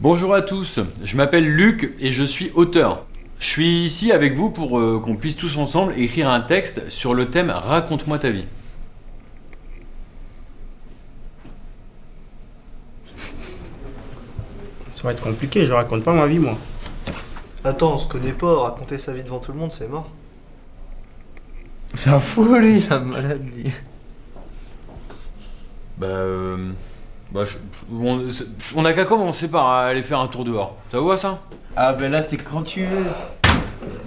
Bonjour à tous, je m'appelle Luc et je suis auteur. Je suis ici avec vous pour qu'on puisse tous ensemble écrire un texte sur le thème Raconte-moi ta vie. Ça va être compliqué, je raconte pas ma vie moi. Attends, on se connaît pas, raconter sa vie devant tout le monde, c'est mort. C'est un fou lui. C'est un malade, lui. On a qu'à commencer par aller faire un tour dehors. Ça vous va ça? Ah ben là c'est quand tu veux.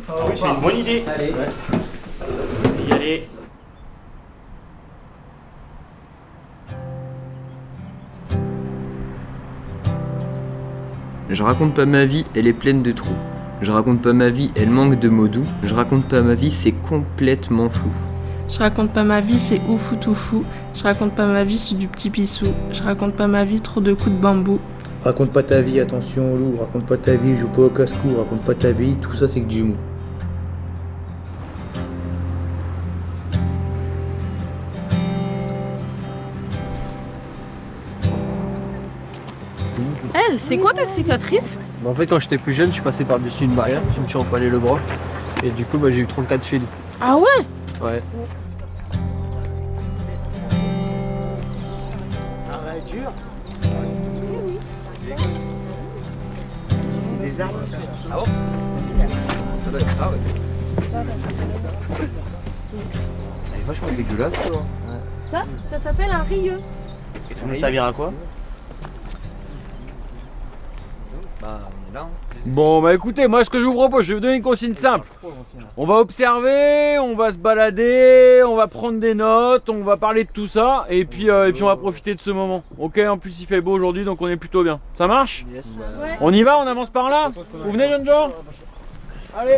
Oui, c'est une bonne idée. Allez. Y aller. Je raconte pas ma vie, elle est pleine de trous. Je raconte pas ma vie, elle manque de mots doux. Je raconte pas ma vie, c'est complètement flou. Je raconte pas ma vie, c'est ouf ou tout fou. Je raconte pas ma vie, c'est du petit pissou. Je raconte pas ma vie, trop de coups de bambou. Raconte pas ta vie, attention au loup. Raconte pas ta vie, joue pas au casse-cou. Raconte pas ta vie, tout ça c'est que du mou. C'est quoi ta cicatrice? En fait, quand j'étais plus jeune, je suis passé par-dessus une barrière, je me suis empalé le bras. Et du coup, j'ai eu 34 fils. Ah ouais? Ouais. Ah bon? Ah ouais. Elle est vachement dégueulasse, toi. Ça s'appelle un rieux. Et ça nous servira à quoi? Bah, on est là. Bon bah écoutez, moi ce que je vous propose, je vais vous donner une consigne simple. On va observer, on va se balader, on va prendre des notes, on va parler de tout ça et puis on va profiter de ce moment. Ok, en plus il fait beau aujourd'hui donc on est plutôt bien. Ça marche? Ouais. On y va, on avance par là? Vous venez jeune gens? Allez.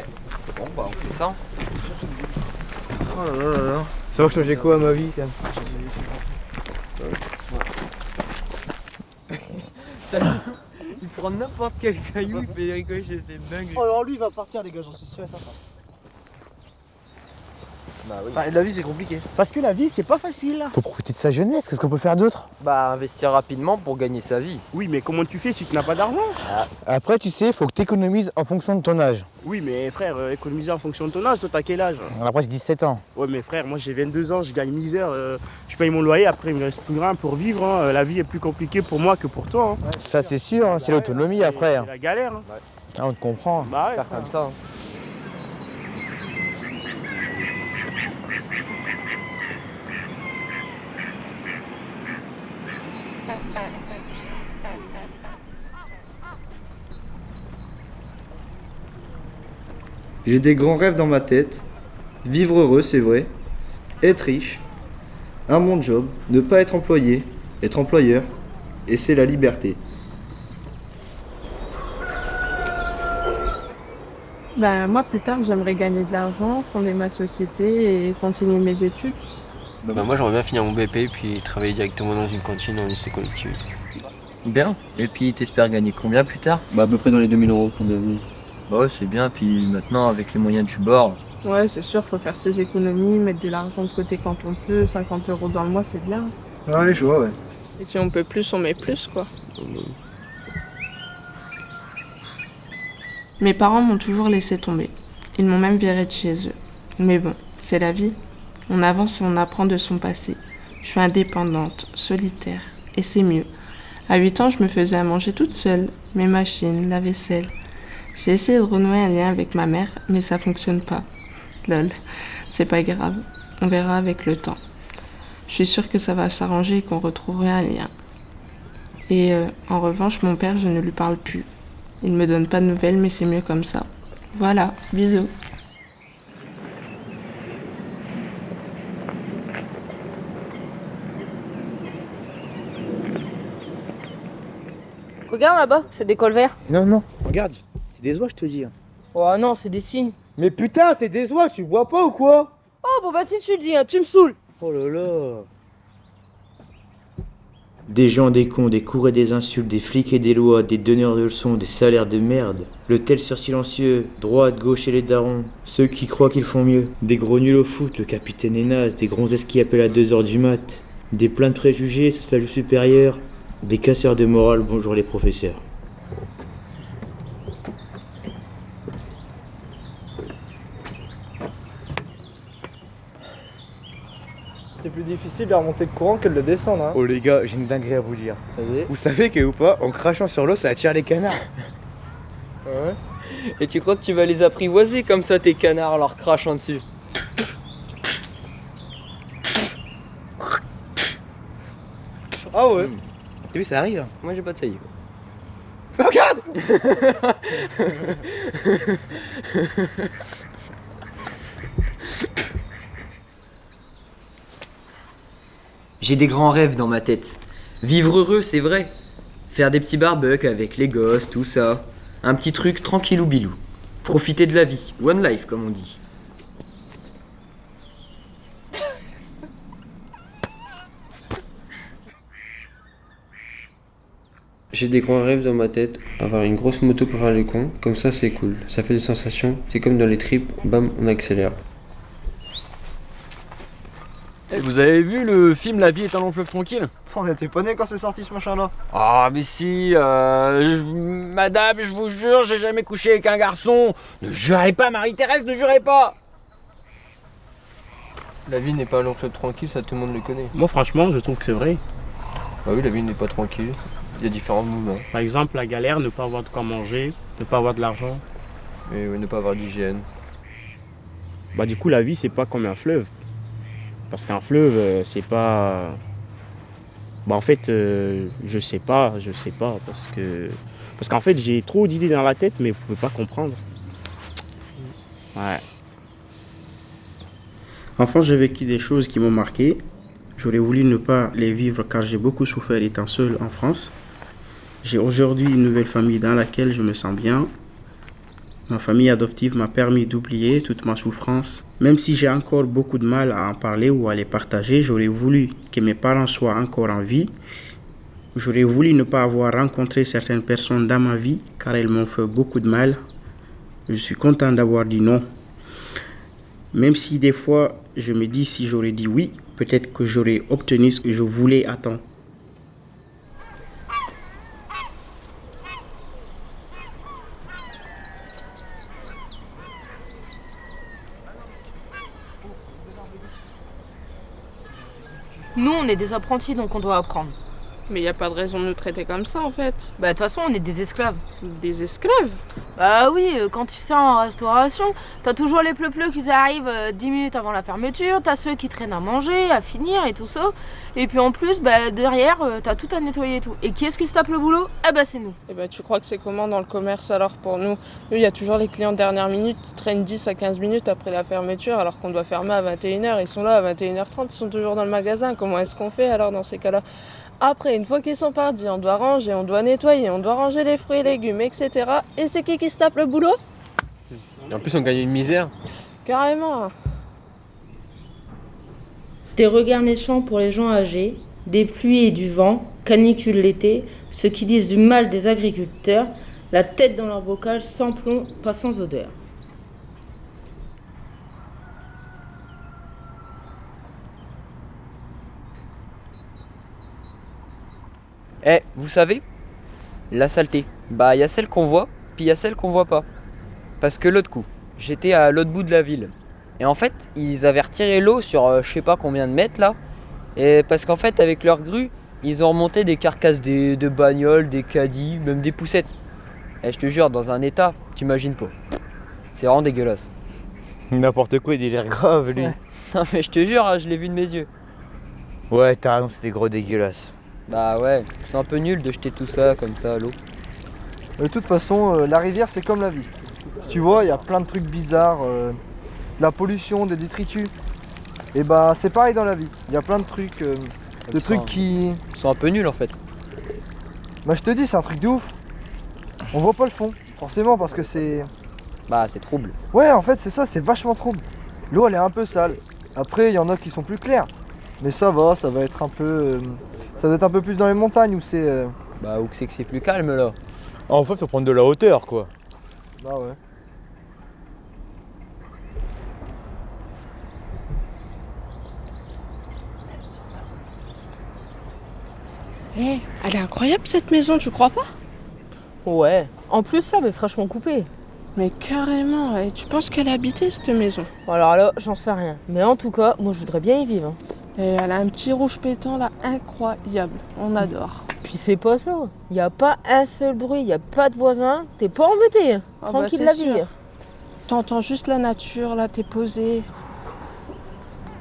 Bon, bah, on fait ça. Oh là là là là. Ça va changer quoi à ma vie, quand même? Il prend n'importe quel caillou, il fait ricocher, c'est dingue. Oh alors lui il va partir les gars, j'en suis sûr et certain. Bah oui. La vie c'est compliqué. Parce que la vie c'est pas facile. Faut profiter de sa jeunesse, qu'est-ce qu'on peut faire d'autre? Bah investir rapidement pour gagner sa vie. Oui, mais comment tu fais si tu n'as pas d'argent? Après tu sais, faut que t'économises en fonction de ton âge. Oui, mais frère, économiser en fonction de ton âge, toi t'as quel âge? Après j'ai 17 ans. Ouais, mais frère, moi j'ai 22 ans, je gagne misère, je paye mon loyer, après il me reste plus rien pour vivre. Hein. La vie est plus compliquée pour moi que pour toi. Hein. Ça c'est sûr, hein, c'est l'autonomie après. C'est la galère. Hein. Ah, on te comprend. Bah ouais, Faire frère. comme ça. Hein. J'ai des grands rêves dans ma tête. Vivre heureux, c'est vrai. Être riche. Un bon job. Ne pas être employé. Être employeur. Et c'est la liberté. Moi plus tard j'aimerais gagner de l'argent, fonder ma société et continuer mes études. Bah, moi j'aimerais bien finir mon BP puis travailler directement dans une cantine en lycée collectif. Bien. Et puis t'espères gagner combien plus tard? Bah à peu près dans les 2000 € qu'on donne. Bah ouais, c'est bien. Puis maintenant, avec les moyens du bord. Ouais c'est sûr, faut faire ses économies, mettre de l'argent de côté quand on peut, 50 € dans le mois c'est bien. Ouais, je vois, ouais. Et si on peut plus, on met plus quoi. Mes parents m'ont toujours laissé tomber. Ils m'ont même viré de chez eux. Mais bon, c'est la vie. On avance et on apprend de son passé. Je suis indépendante, solitaire, et c'est mieux. À 8 ans, je me faisais à manger toute seule, mes machines, la vaisselle. J'ai essayé de renouer un lien avec ma mère, mais ça fonctionne pas. Lol, c'est pas grave, on verra avec le temps. Je suis sûre que ça va s'arranger et qu'on retrouverait un lien. Et en revanche, mon père, je ne lui parle plus. Il me donne pas de nouvelles, mais c'est mieux comme ça. Voilà, bisous. Regarde là-bas, c'est des cols verts. Non, non, regarde, c'est des oies je te dis. Oh non, c'est des signes. Mais putain, c'est des oies, tu vois pas ou quoi? Oh bon bah si tu dis, hein, tu me saoules. Oh là là. Des gens, des cons, des cours et des insultes, des flics et des lois, des donneurs de leçons, des salaires de merde. Le tel sur silencieux, droite, gauche et les darons. Ceux qui croient qu'ils font mieux. Des gros nuls au foot, le capitaine est naze, des gonzesses qui appellent à 2h du mat. Des pleins de préjugés, ça se la joue supérieure. Des casseurs de morale, bonjour les professeurs. c'est plus difficile de remonter le courant que de le descendre. Hein. Oh les gars, j'ai une dinguerie à vous dire. Vas-y. Vous savez que ou pas, en crachant sur l'eau, ça attire les canards. Ouais. Et tu crois que tu vas les apprivoiser comme ça, tes canards, en leur crachant dessus? Ah ouais. T'as vu, ça arrive. Hein. Moi j'ai pas de saillie. Regarde. J'ai des grands rêves dans ma tête. Vivre heureux, c'est vrai. Faire des petits barbecues avec les gosses, tout ça. Un petit truc tranquillou bilou. Profiter de la vie. One life, comme on dit. J'ai des grands rêves dans ma tête, avoir une grosse moto pour faire les cons, comme ça c'est cool, ça fait des sensations, c'est comme dans les tripes, bam, on accélère. Eh, vous avez vu le film La vie est un long fleuve tranquille? On était pas nés quand c'est sorti ce machin-là. Ah mais si, madame, je vous jure, j'ai jamais couché avec un garçon. Ne jurez pas, Marie-Thérèse, ne jurez pas. La vie n'est pas un long fleuve tranquille, ça tout le monde le connaît. Moi, franchement, je trouve que c'est vrai. Bah oui, la vie n'est pas tranquille. Il y a différents mouvements. Par exemple, la galère, ne pas avoir de quoi manger, ne pas avoir de l'argent. Et oui, ne pas avoir d'hygiène. Bah, du coup, la vie, c'est pas comme un fleuve. Parce qu'un fleuve, c'est pas. Bah, en fait, je sais pas, parce qu'en fait, j'ai trop d'idées dans la tête, mais vous pouvez pas comprendre. Ouais. Enfant, j'ai vécu des choses qui m'ont marqué. J'aurais voulu ne pas les vivre car j'ai beaucoup souffert étant seul en France. J'ai aujourd'hui une nouvelle famille dans laquelle je me sens bien. Ma famille adoptive m'a permis d'oublier toute ma souffrance. Même si j'ai encore beaucoup de mal à en parler ou à les partager, j'aurais voulu que mes parents soient encore en vie. J'aurais voulu ne pas avoir rencontré certaines personnes dans ma vie car elles m'ont fait beaucoup de mal. Je suis content d'avoir dit non. Même si des fois je me dis si j'aurais dit oui, peut-être que j'aurais obtenu ce que je voulais à temps. Nous, on est des apprentis, donc on doit apprendre. Mais y a pas de raison de nous traiter comme ça en fait. Bah, de toute façon, on est des esclaves. Des esclaves? Bah oui, quand tu sers en restauration, t'as toujours les pleu-pleu qui arrivent 10 minutes avant la fermeture, t'as ceux qui traînent à manger, à finir et tout ça. Et puis en plus, bah derrière, t'as tout à nettoyer et tout. Et qui est-ce qui se tape le boulot? Eh bah c'est nous. Et bah tu crois que c'est comment dans le commerce alors pour nous? Nous, y a toujours les clients de dernière minute qui traînent 10 à 15 minutes après la fermeture alors qu'on doit fermer à 21h. Ils sont là à 21h30, ils sont toujours dans le magasin. Comment est-ce qu'on fait alors dans ces cas-là? Après, une fois qu'ils sont partis, on doit ranger, on doit nettoyer, on doit ranger les fruits et légumes, etc. Et c'est qui se tape le boulot? Et en plus, on gagne une misère. Carrément. Des regards méchants pour les gens âgés, des pluies et du vent, canicule l'été, ceux qui disent du mal des agriculteurs, la tête dans leur bocal sans plomb, pas sans odeur. Eh, vous savez, la saleté, bah il y a celle qu'on voit, puis il y a celle qu'on voit pas. Parce que l'autre coup, j'étais à l'autre bout de la ville. Et en fait, ils avaient retiré l'eau sur je sais pas combien de mètres là. Et parce qu'en fait, avec leur grue, ils ont remonté des carcasses de bagnoles, des caddies, même des poussettes. Et je te jure, dans un état, t'imagines pas. C'est vraiment dégueulasse. N'importe quoi, il a l'air grave lui. Ouais. Non mais je te jure, hein, je l'ai vu de mes yeux. Ouais, t'as raison, c'était gros dégueulasse. Bah ouais, c'est un peu nul de jeter tout ça comme ça à l'eau. De toute façon, la rivière, c'est comme la vie. Tu vois, il y a plein de trucs bizarres, la pollution, des détritus. Et bah, c'est pareil dans la vie. Il y a plein de trucs, qui... Ils sont un peu nuls en fait. Bah, je te dis, c'est un truc de ouf. On voit pas le fond, forcément, parce que c'est... Bah, c'est trouble. Ouais, en fait, c'est ça, c'est vachement trouble. L'eau, elle est un peu sale. Après, il y en a qui sont plus clairs. Mais ça va être un peu... ça doit être un peu plus dans les montagnes où c'est... Bah, où c'est que c'est plus calme là. En fait, faut prendre de la hauteur, quoi. Bah ouais. Eh, elle est incroyable cette maison, tu crois pas? Ouais. En plus, ça avait fraîchement coupé. Mais carrément, et tu penses qu'elle a habité cette maison? Alors là, j'en sais rien. Mais en tout cas, moi, je voudrais bien y vivre. Et elle a un petit rouge pétant là, incroyable. On adore. Puis c'est pas ça. Y a pas un seul bruit, y a pas de voisins. T'es pas embêté. Ah Tranquille bah, la c'est vie. sûr. T'entends juste la nature, là, t'es posé.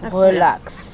Incroyable. Relax.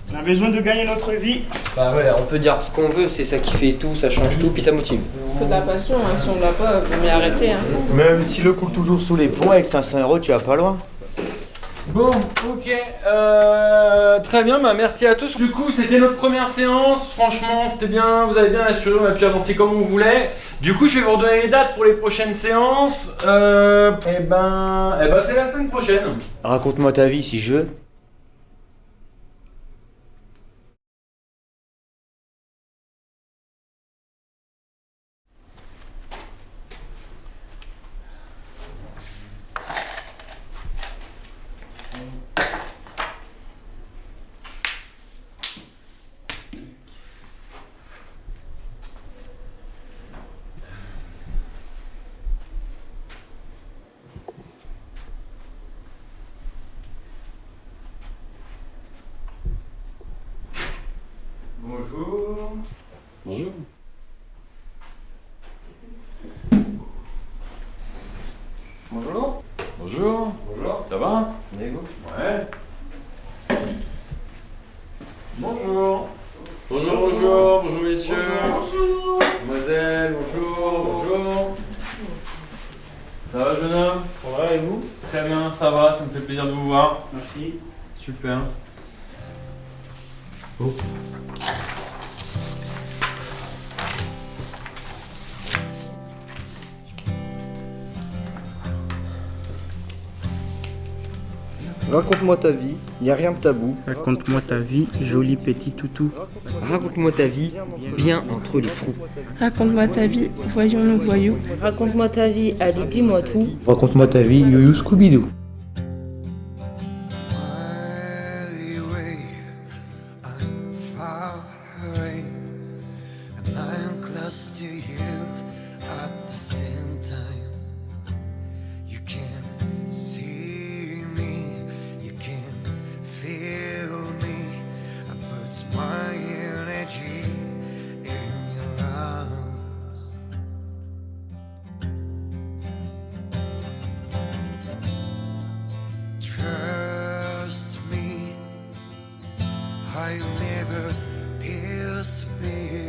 On a besoin de gagner notre vie. Bah ouais, on peut dire ce qu'on veut, c'est ça qui fait tout, ça change tout, puis ça motive. Faut de la passion, hein. Si on l'a pas, vaut mieux arrêter. Hein. Même si l'eau coule toujours sous les ponts, avec 500 €, tu vas pas loin. Bon, ok, très bien, bah merci à tous. Du coup, c'était notre première séance, franchement, c'était bien, vous avez bien assuré, on a pu avancer comme on voulait. Du coup, je vais vous redonner les dates pour les prochaines séances. Et ben c'est la semaine prochaine. Raconte-moi ta vie si je veux. Bonjour. Bonjour. Bonjour. Bonjour. Bonjour. Ça va? Et vous? Ouais. Bonjour. Bonjour messieurs. Bonjour. Mademoiselle, bonjour. Ça va jeune homme? Ça va et vous? Très bien, ça va, ça me fait plaisir de vous voir. Merci. Super. Raconte-moi ta vie, y a rien de tabou. Raconte-moi ta vie, joli petit toutou. Raconte-moi ta vie, bien entre les trous. Raconte-moi ta vie, voyons-nous voyous. Raconte-moi ta vie, allez, dis-moi tout. Raconte-moi ta vie, Youyou Scooby-Doo. I'll never disappear.